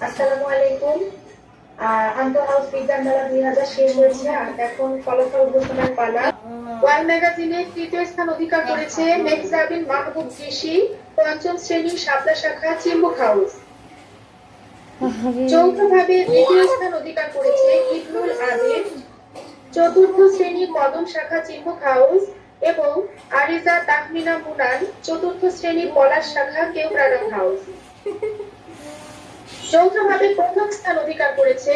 আসসালামু আলাইকুম। আন্তঃ হাউস বিজ্ঞান মেলা 2000 শেষ হয়েছে আর এখন ফলাফল ঘোষণার পালা। ওয়াল ম্যাগাজিনে তৃতীয় স্থান অধিকার করেছে মেহজাবিন মাহবুব কৃষি, পঞ্চম শ্রেণীর শাপলা শাখা চিম্বুক হাউস। যৌথভাবে দ্বিতীয় স্থান অধিকার করেছে ইবনুল আদিব, চতুর্থ শ্রেণী কদম শাখা চিম্বুক হাউস এবং আরিজা তাহমিনা মুনান, চতুর্থ শ্রেণী পলাশ শাখা কেওড়াডাং হাউস। যৌথভাবে প্রথম স্থান অধিকার করেছে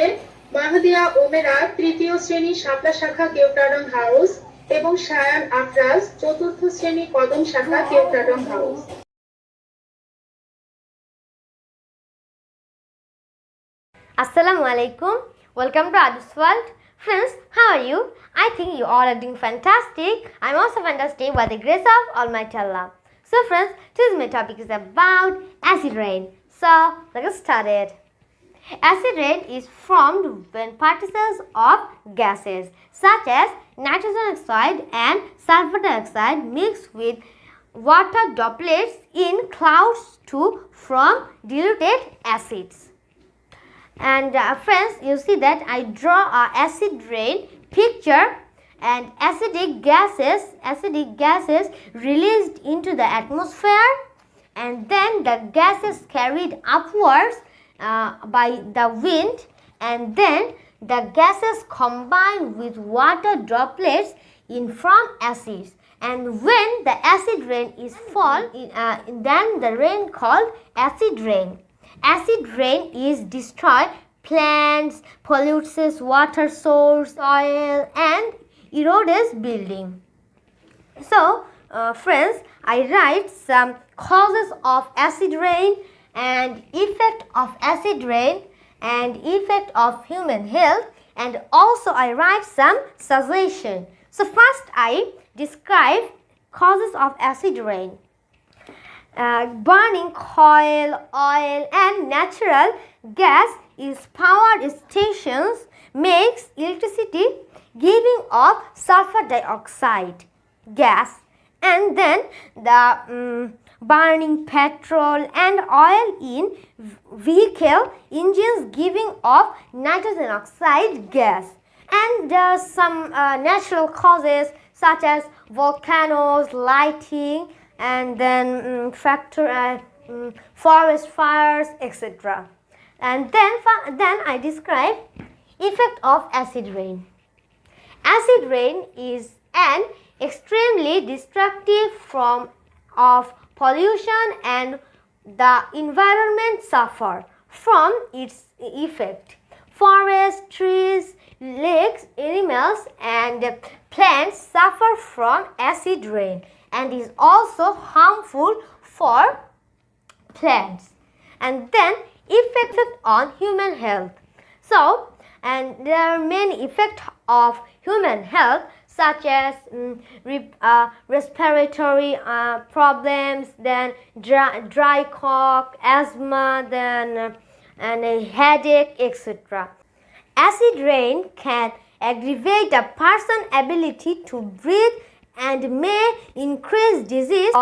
মাহদিয়া ওমেরা, তৃতীয় শ্রেণী শাপলা শাখা কেওড়াডাং হাউস এবং শায়ান আফরাজ, চতুর্থ শ্রেণী কদম শাখা কেওড়াডাং house. Assalamu alaikum. Welcome to Adibs world. Friends, how are you? I think you all are doing fantastic. I'm also fantastic by the grace of Almighty Allah. So friends, today's my topic is about acid rain. So let's get started. Acid rain is formed when particles of gases such as nitrogen oxide and sulfur dioxide mix with water droplets in clouds to form diluted acids. And friends, you see that I draw a acid rain picture, and acidic gases released into the atmosphere, and then the gases carried upwards by the wind, and then the gases combine with water droplets in from acids, and when the acid rain is fall, then the rain called acid rain. Acid rain is destroy plants, pollutes water source, soil, and erodes building. So, friends, I write some causes of acid rain and effect of acid rain and effect of human health, and also I write some suggestion. So, first I describe causes of acid rain. Burning coal, oil, and natural gas is power stations makes electricity giving off sulfur dioxide gas, and then the burning petrol and oil in vehicle engines giving off nitrogen oxide gas, and there are some natural causes such as volcanoes, lighting, and then forest fires, etc. And then I describe effect of acid rain. Acid rain is an extremely destructive form of pollution, and the environment suffer from its effect. Forests, trees, lakes, animals, and plants suffer from acid rain and is also harmful for plants. And then effect on human health. So, and there are many effects of human health such as respiratory problems, then dry cough, asthma, then and a headache, etc. Acid rain can aggravate a person's ability to breathe and may increase disease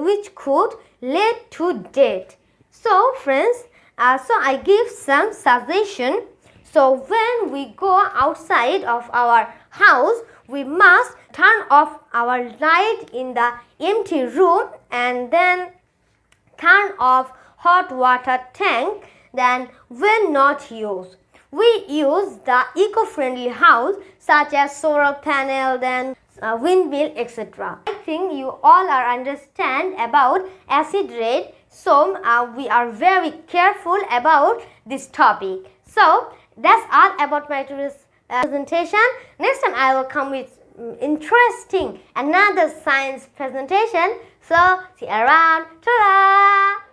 which could lead to death. So friends, so I give some suggestion. So when we go outside of our house, we must turn off our light in the empty room, and then turn off hot water tank, then when not used. We use the eco-friendly house such as solar panel, then windmill, etc. I think you all are understand about acid rain, so we are very careful about this topic. So that's all about my today's presentation. Next time I will come with interesting another science presentation. So see you around. Ta-da!